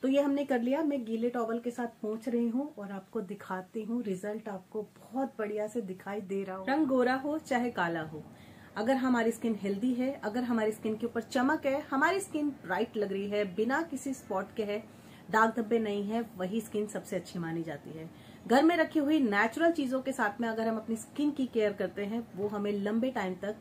तो ये हमने कर लिया। मैं गीले टॉवल के साथ पोंछ रही हूँ और आपको दिखाती हूँ रिजल्ट आपको बहुत बढ़िया से दिखाई दे रहा हो। रंग गोरा हो चाहे काला हो, अगर हमारी स्किन हेल्दी है, अगर हमारी स्किन के ऊपर चमक है, हमारी स्किन ब्राइट लग रही है, बिना किसी स्पॉट के है, दाग धब्बे नहीं है, वही स्किन सबसे अच्छी मानी जाती है। घर में रखी हुई नेचुरल चीजों के साथ में अगर हम अपनी स्किन की केयर करते हैं, वो हमें लंबे टाइम तक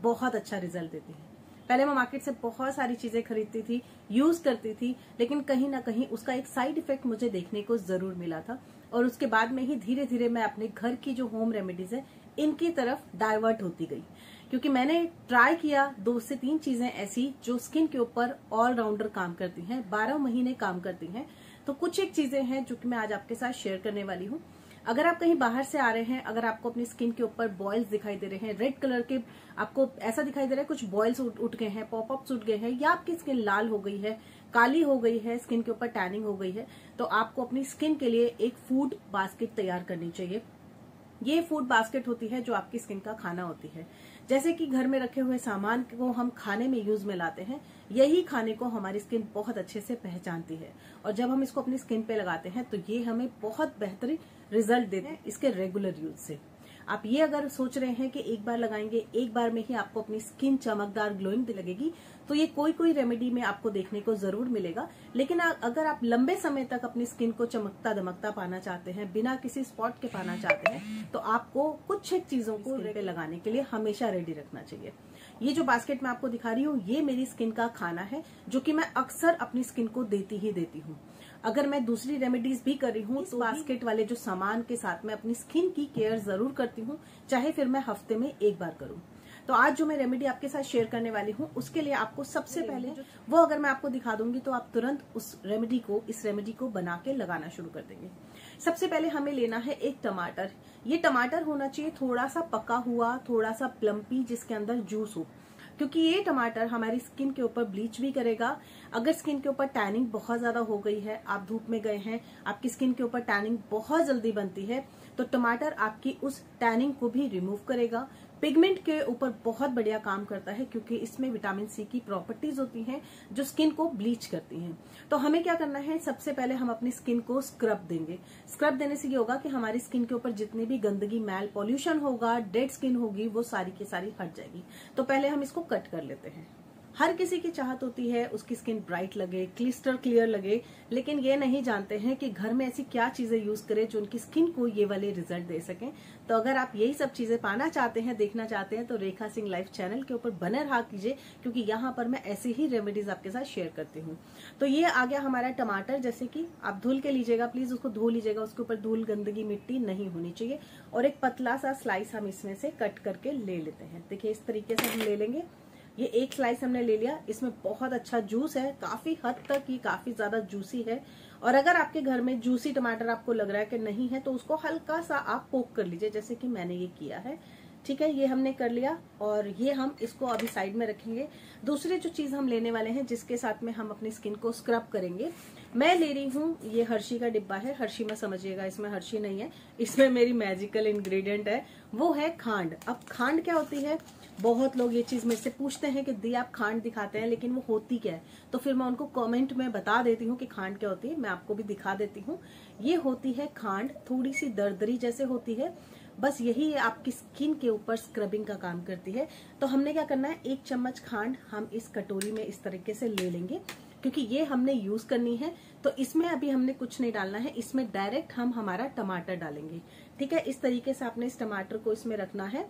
बहुत अच्छा रिजल्ट देती है। पहले मैं मार्केट से बहुत सारी चीजें खरीदती थी, यूज करती थी, लेकिन कहीं ना कहीं उसका एक साइड इफेक्ट मुझे देखने को जरूर मिला था। और उसके बाद में ही धीरे धीरे मैं अपने घर की जो होम रेमेडीज है इनकी तरफ डाइवर्ट होती गई, क्योंकि मैंने ट्राई किया 2 से 3 चीजें ऐसी जो स्किन के ऊपर ऑलराउंडर काम करती हैं, 12 महीने काम करती हैं। तो कुछ एक चीजें हैं जो कि मैं आज आपके साथ शेयर करने वाली हूँ। अगर आप कहीं बाहर से आ रहे हैं, अगर आपको अपनी स्किन के ऊपर बॉयल्स दिखाई दे रहे हैं, रेड कलर के आपको ऐसा दिखाई दे रहा है कुछ बॉयल्स उठ गए हैं, पॉपअप्स उठ गए हैं, या आपकी स्किन लाल हो गई है, काली हो गई है, स्किन के ऊपर टैनिंग हो गई है, तो आपको अपनी स्किन के लिए एक फूड बास्केट तैयार करनी चाहिए। ये फूड बास्केट होती है जो आपकी स्किन का खाना होती है। जैसे कि घर में रखे हुए सामान को हम खाने में यूज में लाते हैं, यही खाने को हमारी स्किन बहुत अच्छे से पहचानती है। और जब हम इसको अपनी स्किन पे लगाते हैं तो ये हमें बहुत बेहतरीन रिजल्ट देते हैं इसके रेगुलर यूज से। आप ये अगर सोच रहे हैं कि एक बार लगाएंगे, एक बार में ही आपको अपनी स्किन चमकदार ग्लोइंग लगेगी, तो ये कोई रेमेडी में आपको देखने को जरूर मिलेगा। लेकिन अगर आप लंबे समय तक अपनी स्किन को चमकता दमकता पाना चाहते हैं, बिना किसी स्पॉट के पाना चाहते हैं, तो आपको कुछ एक चीजों को लगाने के लिए हमेशा रेडी रखना चाहिए। ये जो बास्केट मैं आपको दिखा रही हूँ, ये मेरी स्किन का खाना है जो कि मैं अक्सर अपनी स्किन को देती ही देती हूँ। अगर मैं दूसरी रेमेडीज भी कर रही हूँ तो बास्केट वाले जो सामान के साथ मैं अपनी स्किन की केयर जरूर करती हूँ, चाहे फिर मैं हफ्ते में एक बार करूँ। तो आज जो मैं रेमेडी आपके साथ शेयर करने वाली हूँ, उसके लिए आपको सबसे पहले वो अगर मैं आपको दिखा दूंगी तो आप तुरंत इस रेमेडी को बना के लगाना शुरू कर देंगे। सबसे पहले हमें लेना है एक टमाटर। ये टमाटर होना चाहिए थोड़ा सा पका हुआ, थोड़ा सा प्लम्पी, जिसके अंदर जूस हो, क्योंकि ये टमाटर हमारी स्किन के ऊपर ब्लीच भी करेगा। अगर स्किन के ऊपर टैनिंग बहुत ज्यादा हो गई है, आप धूप में गए हैं, आपकी स्किन के ऊपर टैनिंग बहुत जल्दी बनती है, तो टमाटर आपकी उस टैनिंग को भी रिमूव करेगा। पिगमेंट के ऊपर बहुत बढ़िया काम करता है, क्योंकि इसमें विटामिन सी की प्रॉपर्टीज होती हैं जो स्किन को ब्लीच करती हैं। तो हमें क्या करना है, सबसे पहले हम अपनी स्किन को स्क्रब देंगे। स्क्रब देने से ये होगा कि हमारी स्किन के ऊपर जितनी भी गंदगी, मैल पॉल्यूशन होगा, डेड स्किन होगी, वो सारी की सारी हट जाएगी। तो पहले हम इसको कट कर लेते हैं। हर किसी की चाहत होती है उसकी स्किन ब्राइट लगे, क्लिस्टर क्लियर लगे, लेकिन ये नहीं जानते हैं कि घर में ऐसी क्या चीजें यूज करें जो उनकी स्किन को ये वाले रिजल्ट दे सकें। तो अगर आप यही सब चीजें पाना चाहते हैं, देखना चाहते हैं, तो रेखा सिंह लाइफ चैनल के ऊपर बने रहा कीजिए, क्योंकि यहाँ पर मैं ऐसी ही रेमेडीज आपके साथ शेयर करती हूँ। तो ये आ गया हमारा टमाटर। जैसे कि आप धुल के लीजिएगा, प्लीज उसको धो लीजिएगा, उसके ऊपर धूल, गंदगी, मिट्टी नहीं होनी चाहिए। और एक पतला सा स्लाइस हम इसमें से कट करके ले लेते हैं। देखिए इस तरीके से हम ले लेंगे। ये एक स्लाइस हमने ले लिया। इसमें बहुत अच्छा जूस है, काफी हद तक ये काफी ज्यादा जूसी है। और अगर आपके घर में जूसी टमाटर आपको लग रहा है कि नहीं है, तो उसको हल्का सा आप पोक कर लीजिए, जैसे कि मैंने ये किया है। ठीक है, ये हमने कर लिया और ये हम इसको अभी साइड में रखेंगे। दूसरी जो चीज हम लेने वाले हैं, जिसके साथ में हम अपनी स्किन को स्क्रब करेंगे, मैं ले रही हूँ, ये हर्षी का डिब्बा है। हर्षी में समझिएगा, इसमें हर्षी नहीं है, इसमें मेरी मैजिकल इंग्रेडिएंट है, वो है खांड। अब खांड क्या होती है, बहुत लोग ये चीज मेरे से पूछते हैं कि दी आप खांड दिखाते हैं, लेकिन वो होती क्या है। तो फिर मैं उनको कमेंट में बता देती हूँ कि खांड क्या होती है। मैं आपको भी दिखा देती हूँ। ये होती है खांड, थोड़ी सी दरदरी जैसे होती है, बस यही आपकी स्किन के ऊपर स्क्रबिंग का काम करती है। तो हमने क्या करना है, 1 चम्मच खांड हम इस कटोरी में इस तरीके से ले लेंगे, क्योंकि ये हमने यूज करनी है। तो इसमें अभी हमने कुछ नहीं डालना है, इसमें डायरेक्ट हम हमारा टमाटर डालेंगे। ठीक है, इस तरीके से आपने इस टमाटर को इसमें रखना है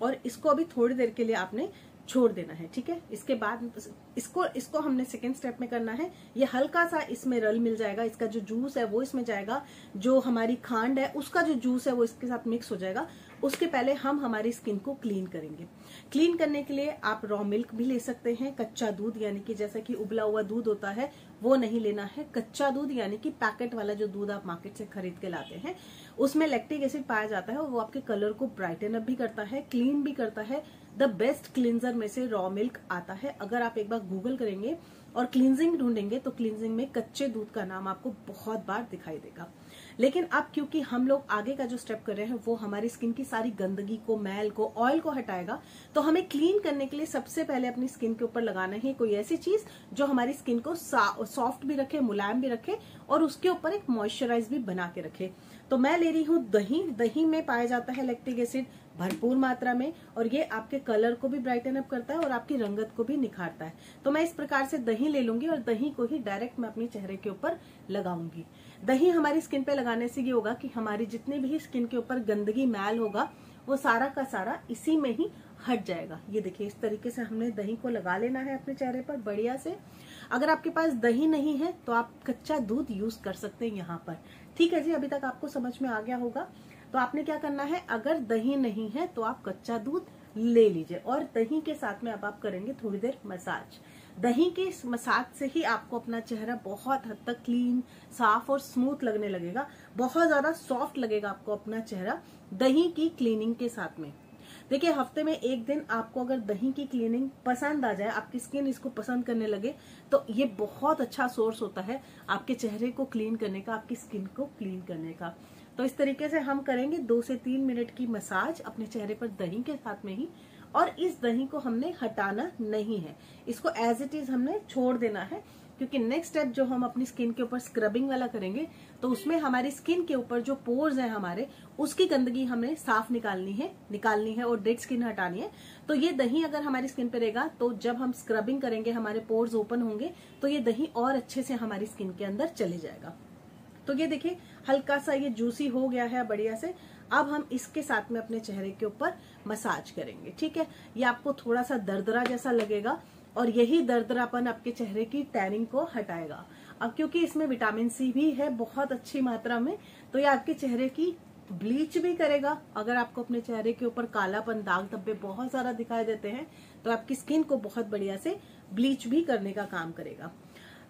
और इसको अभी थोड़ी देर के लिए आपने छोड़ देना है। ठीक है, इसके बाद इसको हमने सेकेंड स्टेप में करना है। ये हल्का सा इसमें रल मिल जाएगा, इसका जो जूस है वो इसमें जाएगा, जो हमारी खांड है उसका जो जूस है वो इसके साथ मिक्स हो जाएगा। उसके पहले हम हमारी स्किन को क्लीन करेंगे। क्लीन करने के लिए आप रॉ मिल्क भी ले सकते हैं, कच्चा दूध, यानी कि जैसा कि उबला हुआ दूध होता है वो नहीं लेना है। कच्चा दूध यानी कि पैकेट वाला जो दूध आप मार्केट से खरीद के लाते हैं, उसमें लैक्टिक एसिड पाया जाता है और वो आपके कलर को ब्राइटन अप भी करता है, क्लीन भी करता है। द बेस्ट क्लींजर में से रॉ मिल्क आता है। अगर आप एक बार गूगल करेंगे और क्लींजिंग ढूंढेंगे तो क्लींजिंग में कच्चे दूध का नाम आपको बहुत बार दिखाई देगा। लेकिन अब क्योंकि हम लोग आगे का जो स्टेप कर रहे हैं वो हमारी स्किन की सारी गंदगी को, मैल को, ऑयल को हटाएगा, तो हमें क्लीन करने के लिए सबसे पहले अपनी स्किन के ऊपर लगाना है कोई ऐसी चीज जो हमारी स्किन को सॉफ्ट भी रखे, मुलायम भी रखे और उसके ऊपर एक मॉइस्चराइज भी बना के रखे। तो मैं ले रही हूँ दही। दही में पाया जाता है लैक्टिक एसिड भरपूर मात्रा में, और ये आपके कलर को भी ब्राइटन अप करता है और आपकी रंगत को भी निखारता है। तो मैं इस प्रकार से दही ले लूंगी और दही को ही डायरेक्ट मैं अपने चेहरे के ऊपर लगाऊंगी। दही हमारी स्किन पे लगाने से ये होगा कि हमारी जितने भी स्किन के ऊपर गंदगी, मैल होगा वो सारा का सारा इसी में ही हट जाएगा। ये देखिए, इस तरीके से हमने दही को लगा लेना है अपने चेहरे पर बढ़िया से। अगर आपके पास दही नहीं है तो आप कच्चा दूध यूज कर सकते हैं यहाँ पर। ठीक है जी, अभी तक आपको समझ में आ गया होगा। तो आपने क्या करना है, अगर दही नहीं है तो आप कच्चा दूध ले लीजिए और दही के साथ में अब आप करेंगे थोड़ी देर मसाज। दही के मसाज से ही आपको अपना चेहरा बहुत हद तक क्लीन, साफ और स्मूथ लगने लगेगा। बहुत ज्यादा सॉफ्ट लगेगा आपको अपना चेहरा दही की क्लीनिंग के साथ में। देखिए, हफ्ते में एक दिन आपको अगर दही की क्लीनिंग पसंद आ जाए, आपकी स्किन इसको पसंद करने लगे, तो ये बहुत अच्छा सोर्स होता है आपके चेहरे को क्लीन करने का, आपकी स्किन को क्लीन करने का। तो इस तरीके से हम करेंगे 2 से 3 मिनट की मसाज अपने चेहरे पर दही के साथ में ही। और इस दही को हमने हटाना नहीं है, इसको एज इट इज हमने छोड़ देना है, क्योंकि नेक्स्ट स्टेप जो हम अपनी स्किन के ऊपर स्क्रबिंग वाला करेंगे तो उसमें हमारी स्किन के ऊपर जो पोर्स हैं हमारे, उसकी गंदगी हमें साफ निकालनी है और डेड स्किन हटानी है। तो ये दही अगर हमारी स्किन पे रहेगा तो जब हम स्क्रबिंग करेंगे हमारे पोर्स ओपन होंगे, तो ये दही और अच्छे से हमारी स्किन के अंदर चले जाएगा। तो ये देखिए, हल्का सा ये जूसी हो गया है बढ़िया से। अब हम इसके साथ में अपने चेहरे के ऊपर मसाज करेंगे। ठीक है, ये आपको थोड़ा सा दरदरा जैसा लगेगा और यही दरदरापन आपके चेहरे की टैनिंग को हटाएगा। अब क्योंकि इसमें विटामिन सी भी है बहुत अच्छी मात्रा में, तो ये आपके चेहरे की ब्लीच भी करेगा। अगर आपको अपने चेहरे के ऊपर कालापन, दाग धब्बे बहुत ज्यादा दिखाई देते हैं तो आपकी स्किन को बहुत बढ़िया से ब्लीच भी करने का काम करेगा।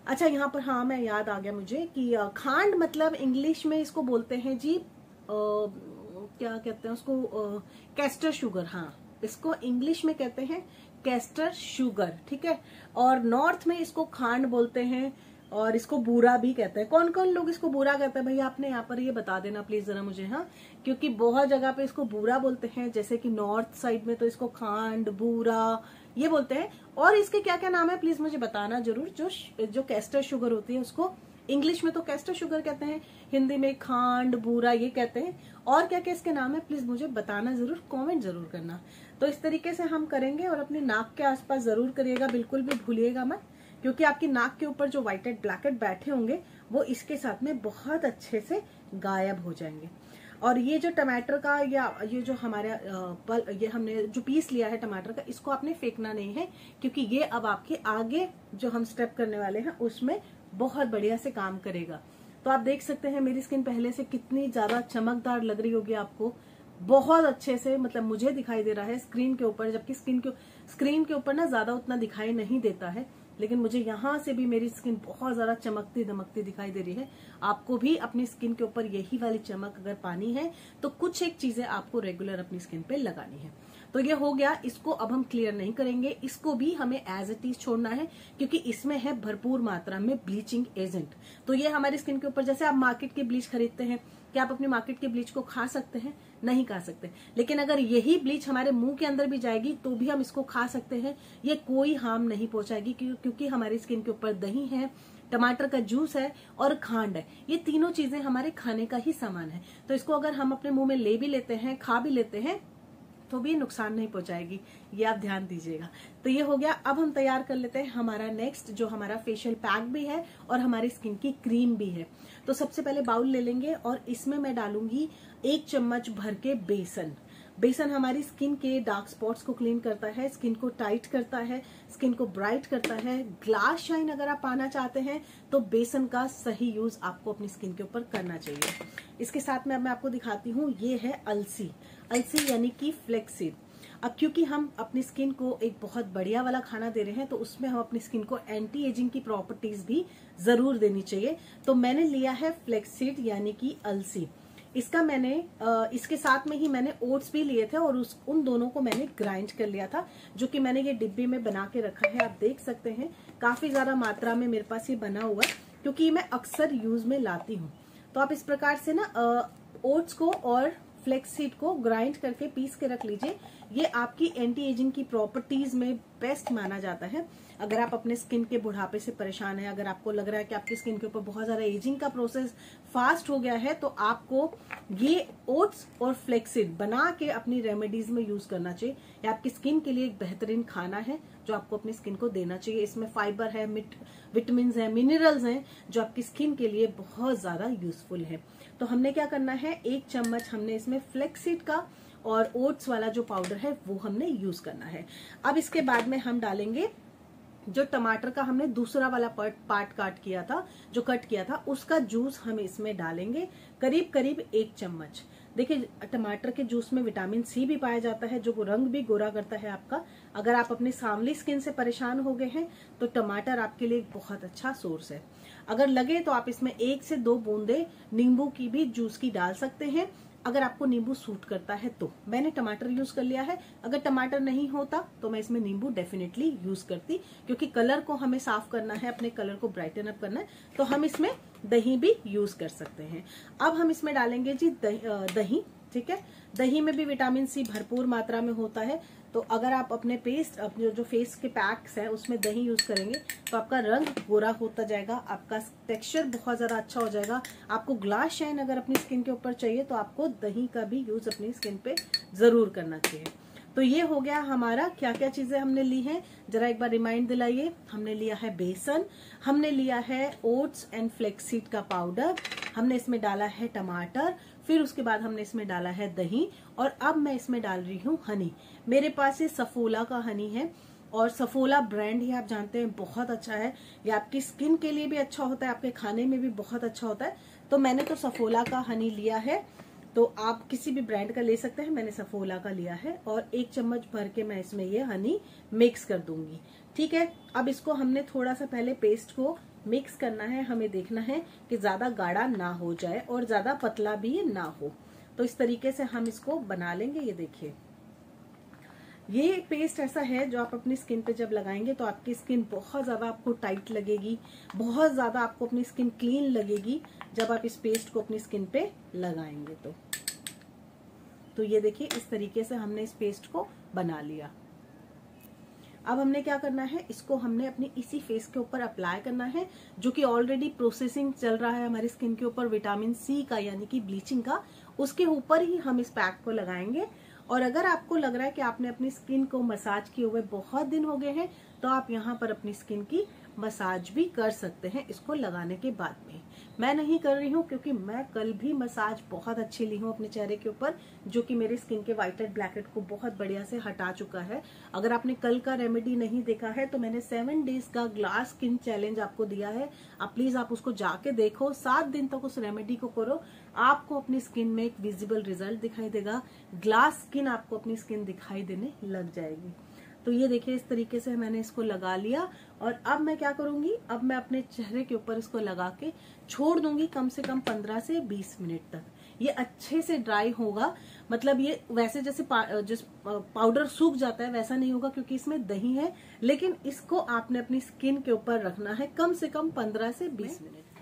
अच्छा, यहाँ पर हाँ, मैं याद आ गया मुझे कि खांड मतलब इंग्लिश में इसको बोलते हैं जी, क्या कहते हैं उसको, कैस्टर शुगर। हाँ, इसको इंग्लिश में कहते हैं कैस्टर शुगर। ठीक है, और नॉर्थ में इसको खांड बोलते हैं और इसको बूरा भी कहते हैं। कौन कौन लोग इसको बूरा कहते हैं भैया, आपने यहाँ पर ये बता देना प्लीज जरा मुझे। हाँ, क्योंकि बहुत जगह पे इसको बूरा बोलते हैं, जैसे कि नॉर्थ साइड में तो इसको खांड, बूरा ये बोलते हैं। और इसके क्या क्या नाम है प्लीज मुझे बताना जरूर। जो कैस्टर शुगर होती है उसको इंग्लिश में तो कैस्टर शुगर कहते हैं, हिंदी में खांड, बूरा ये कहते हैं। और क्या क्या इसके नाम है प्लीज मुझे बताना जरूर, कमेंट जरूर करना। तो इस तरीके से हम करेंगे और अपने नाक के आसपास जरूर करिएगा, बिल्कुल भी भूलिएगा मत, क्योंकि आपकी नाक के ऊपर जो व्हाइट हेड, ब्लैक हेड बैठे होंगे वो इसके साथ में बहुत अच्छे से गायब हो जाएंगे। और ये जो टमाटर का या ये जो हमारा ये हमने जो पीस लिया है टमाटर का, इसको आपने फेंकना नहीं है, क्योंकि ये अब आपके आगे जो हम स्टेप करने वाले हैं उसमें बहुत बढ़िया से काम करेगा। तो आप देख सकते हैं मेरी स्किन पहले से कितनी ज्यादा चमकदार लग रही होगी आपको, बहुत अच्छे से, मतलब मुझे दिखाई दे रहा है स्क्रीन के ऊपर, जबकि स्क्रीन के ऊपर ना ज्यादा उतना दिखाई नहीं देता है, लेकिन मुझे यहाँ से भी मेरी स्किन बहुत ज्यादा चमकती दमकती दिखाई दे रही है। आपको भी अपनी स्किन के ऊपर यही वाली चमक अगर पानी है तो कुछ एक चीजें आपको रेगुलर अपनी स्किन पे लगानी है। तो ये हो गया, इसको अब हम क्लियर नहीं करेंगे, इसको भी हमें एज इट इज छोड़ना है, क्योंकि इसमें है भरपूर मात्रा में ब्लीचिंग एजेंट। तो ये हमारी स्किन के ऊपर, जैसे आप मार्केट की ब्लीच खरीदते हैं, क्या आप अपनी मार्केट की ब्लीच को खा सकते हैं? नहीं खा सकते। लेकिन अगर यही ब्लीच हमारे मुंह के अंदर भी जाएगी तो भी हम इसको खा सकते हैं, ये कोई हार्म नहीं पहुंचाएगी, क्योंकि हमारी स्किन के ऊपर दही है, टमाटर का जूस है और खांड है। ये तीनों चीजें हमारे खाने का ही सामान है। तो इसको अगर हम अपने मुंह में ले भी लेते हैं, खा भी लेते हैं, तो भी नुकसान नहीं पहुंचाएगी, ये आप ध्यान दीजिएगा। तो ये हो गया। अब हम तैयार कर लेते हैं हमारा नेक्स्ट, जो हमारा फेशियल पैक भी है और हमारी स्किन की क्रीम भी है। तो सबसे पहले बाउल ले लेंगे और इसमें मैं डालूंगी 1 चम्मच भर के बेसन। बेसन हमारी स्किन के डार्क स्पॉट्स को क्लीन करता है, स्किन को टाइट करता है, स्किन को ब्राइट करता है। ग्लास शाइन अगर आप पाना चाहते हैं तो बेसन का सही यूज आपको अपनी स्किन के ऊपर करना चाहिए। इसके साथ में अब मैं आपको दिखाती हूँ, ये है अलसी। अलसी यानी कि फ्लेक्सीड। अब क्योंकि हम अपनी स्किन को एक बहुत बढ़िया वाला खाना दे रहे हैं, तो उसमें हम अपनी स्किन को एंटी एजिंग की प्रॉपर्टीज भी जरूर देनी चाहिए। तो मैंने लिया है फ्लेक्सीड यानी कि अलसी। इसका मैंने इसके साथ में ही मैंने ओट्स भी लिए थे और उन दोनों को मैंने ग्राइंड कर लिया था, जो कि मैंने ये डिब्बे में बना के रखा है। आप देख सकते हैं काफी ज्यादा मात्रा में मेरे पास ये बना हुआ है क्योंकि मैं अक्सर यूज में लाती हूँ। तो आप इस प्रकार से ना ओट्स को और फ्लेक्स सीड को ग्राइंड करके पीस के रख लीजिए। ये आपकी एंटी एजिंग की प्रॉपर्टीज में बेस्ट माना जाता है। अगर आप अपने स्किन के बुढ़ापे से परेशान है, अगर आपको लग रहा है कि आपकी स्किन के ऊपर बहुत ज्यादा एजिंग का प्रोसेस फास्ट हो गया है, तो आपको ये ओट्स और फ्लेक्स सीड बना के अपनी रेमेडीज में यूज करना चाहिए। ये आपकी स्किन के लिए एक बेहतरीन खाना है जो आपको अपनी स्किन को देना चाहिए। इसमें फाइबर है, विटामिन है, मिनरल्स हैं जो आपकी स्किन के लिए बहुत ज्यादा यूजफुल है। तो हमने क्या करना है, 1 चम्मच हमने इसमें फ्लेक्स सीड का और ओट्स वाला जो पाउडर है वो हमने यूज करना है। अब इसके बाद में हम डालेंगे जो टमाटर का हमने दूसरा वाला पार्ट कट किया था, उसका जूस हम इसमें डालेंगे, करीब करीब 1 चम्मच। देखिए टमाटर के जूस में विटामिन सी भी पाया जाता है जो रंग भी गोरा करता है आपका। अगर आप अपनी सांवली स्किन से परेशान हो गए हैं तो टमाटर आपके लिए एक बहुत अच्छा सोर्स है। अगर लगे तो आप इसमें 1 से 2 बूंदे नींबू की भी जूस की डाल सकते हैं, अगर आपको नींबू सूट करता है तो। मैंने टमाटर यूज कर लिया है, अगर टमाटर नहीं होता तो मैं इसमें नींबू डेफिनेटली यूज करती, क्योंकि कलर को हमें साफ करना है, अपने कलर को ब्राइटन अप करना है, तो हम इसमें दही भी यूज कर सकते हैं। अब हम इसमें डालेंगे जी दही, ठीक है। दही में भी विटामिन सी भरपूर मात्रा में होता है, तो अगर आप अपने जो फेस के पैक्स है उसमें दही यूज करेंगे तो आपका रंग गोरा होता जाएगा, आपका टेक्सचर बहुत ज्यादा अच्छा हो जाएगा। आपको ग्लास शाइन अगर अपनी स्किन के ऊपर चाहिए तो आपको दही का भी यूज अपनी स्किन पे जरूर करना चाहिए। तो ये हो गया हमारा, क्या क्या चीजें हमने ली हैं जरा एक बार रिमाइंड दिलाइए। हमने लिया है बेसन, हमने लिया है ओट्स एंड फ्लेक्स सीड का पाउडर, हमने इसमें डाला है टमाटर, फिर उसके बाद हमने इसमें डाला है दही, और अब मैं इसमें डाल रही हूँ हनी। मेरे पास ये सफोला का हनी है, और सफोला ब्रांड ही आप जानते हैं बहुत अच्छा है। ये आपकी स्किन के लिए भी अच्छा होता है, आपके खाने में भी बहुत अच्छा होता है। तो मैंने तो सफोला का हनी लिया है, तो आप किसी भी ब्रांड का ले सकते हैं, मैंने सफोला का लिया है। और 1 चम्मच भर के मैं इसमें ये हनी मिक्स कर दूंगी, ठीक है। अब इसको हमने थोड़ा सा पहले पेस्ट को मिक्स करना है, हमें देखना है कि ज्यादा गाढ़ा ना हो जाए और ज्यादा पतला भी ना हो। तो इस तरीके से हम इसको बना लेंगे। ये देखिए, ये पेस्ट ऐसा है जो आप अपनी स्किन पे जब लगाएंगे तो आपकी स्किन बहुत ज्यादा आपको टाइट लगेगी, बहुत ज्यादा आपको अपनी स्किन क्लीन लगेगी जब आप इस पेस्ट को अपनी स्किन पे लगाएंगे। तो ये देखिए, इस तरीके से हमने इस पेस्ट को बना लिया। अब हमने क्या करना है, इसको हमने अपनी इसी फेस के ऊपर अप्लाई करना है, जो कि ऑलरेडी प्रोसेसिंग चल रहा है हमारी स्किन के ऊपर विटामिन सी का, यानी कि ब्लीचिंग का, उसके ऊपर ही हम इस पैक को लगाएंगे। और अगर आपको लग रहा है कि आपने अपनी स्किन को मसाज किए हुए बहुत दिन हो गए हैं, तो आप यहाँ पर अपनी स्किन की मसाज भी कर सकते हैं इसको लगाने के बाद में। मैं नहीं कर रही हूँ क्योंकि मैं कल भी मसाज बहुत अच्छी ली हूँ अपने चेहरे के ऊपर, जो कि मेरे स्किन के व्हाइट हेड ब्लैक हेड को बहुत बढ़िया से हटा चुका है। अगर आपने कल का रेमेडी नहीं देखा है तो मैंने 7 डेज का ग्लास स्किन चैलेंज आपको दिया है, आप प्लीज आप उसको जाके देखो। 7 दिन तक उस रेमेडी को करो, आपको अपनी स्किन में एक विजिबल रिजल्ट दिखाई देगा, ग्लास स्किन आपको अपनी स्किन दिखाई देने लग जाएगी। तो ये देखिए, इस तरीके से मैंने इसको लगा लिया। और अब मैं क्या करूंगी, अब मैं अपने चेहरे के ऊपर इसको लगा के छोड़ दूंगी कम से कम 15 से 20 मिनट तक। ये अच्छे से ड्राई होगा, मतलब ये वैसे जैसे पाउडर सूख जाता है वैसा नहीं होगा क्योंकि इसमें दही है, लेकिन इसको आपने अपनी स्किन के ऊपर रखना है कम से कम 15 से 20 मिनट।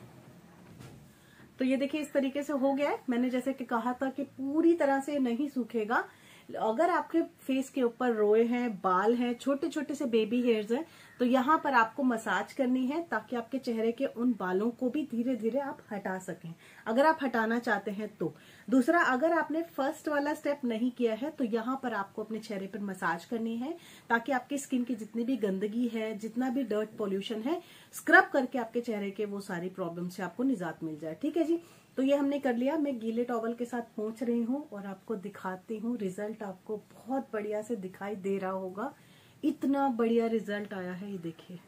तो ये देखिए, इस तरीके से हो गया है। मैंने जैसे कि कहा था कि पूरी तरह से नहीं सूखेगा। अगर आपके फेस के ऊपर रोए हैं, बाल हैं, छोटे छोटे से बेबी हेयर्स हैं, तो यहाँ पर आपको मसाज करनी है ताकि आपके चेहरे के उन बालों को भी धीरे धीरे आप हटा सकें, अगर आप हटाना चाहते हैं तो। दूसरा, अगर आपने फर्स्ट वाला स्टेप नहीं किया है तो यहाँ पर आपको अपने चेहरे पर मसाज करनी है ताकि आपकी स्किन की जितनी भी गंदगी है, जितना भी डर्ट पॉल्यूशन है, स्क्रब करके आपके चेहरे के वो सारी प्रॉब्लम से आपको निजात मिल जाए, ठीक है जी। तो ये हमने कर लिया। मैं गीले टॉवल के साथ पोंछ रही हूँ और आपको दिखाती हूँ। रिजल्ट आपको बहुत बढ़िया से दिखाई दे रहा होगा, इतना बढ़िया रिजल्ट आया है। ये देखिए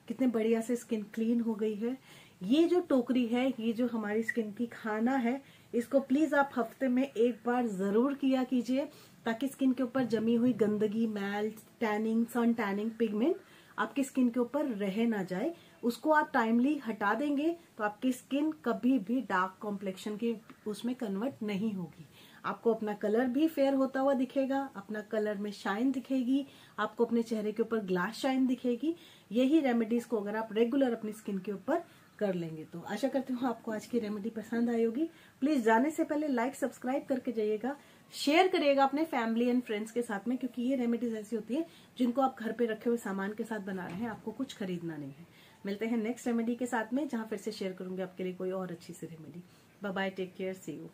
कितने बढ़िया से स्किन क्लीन हो गई है। ये जो टोकरी है, ये जो हमारी स्किन की खाना है, इसको प्लीज आप हफ्ते में 1 बार जरूर किया कीजिए ताकि स्किन के ऊपर जमी हुई गंदगी, मैल, टैनिंग, सन टैनिंग, पिगमेंट आपकी स्किन के ऊपर रह ना जाए। उसको आप टाइमली हटा देंगे तो आपकी स्किन कभी भी डार्क कॉम्प्लेक्शन की उसमें कन्वर्ट नहीं होगी। आपको अपना कलर भी फेयर होता हुआ दिखेगा, अपना कलर में शाइन दिखेगी, आपको अपने चेहरे के ऊपर ग्लास शाइन दिखेगी। यही रेमेडीज को अगर आप रेगुलर अपनी स्किन के ऊपर कर लेंगे तो आशा करती हूँ आपको आज की रेमेडी पसंद आई होगी। प्लीज जाने से पहले लाइक सब्सक्राइब करके जाइएगा, शेयर करिएगा अपने फैमिली एंड फ्रेंड्स के साथ में, क्योंकि ये रेमेडीज ऐसी होती है जिनको आप घर पे रखे हुए सामान के साथ बना रहे हैं, आपको कुछ खरीदना नहीं है। मिलते हैं नेक्स्ट रेमेडी के साथ में, जहां फिर से शेयर करूंगी आपके लिए कोई और अच्छी सी remedy. Bye bye, take care, see you.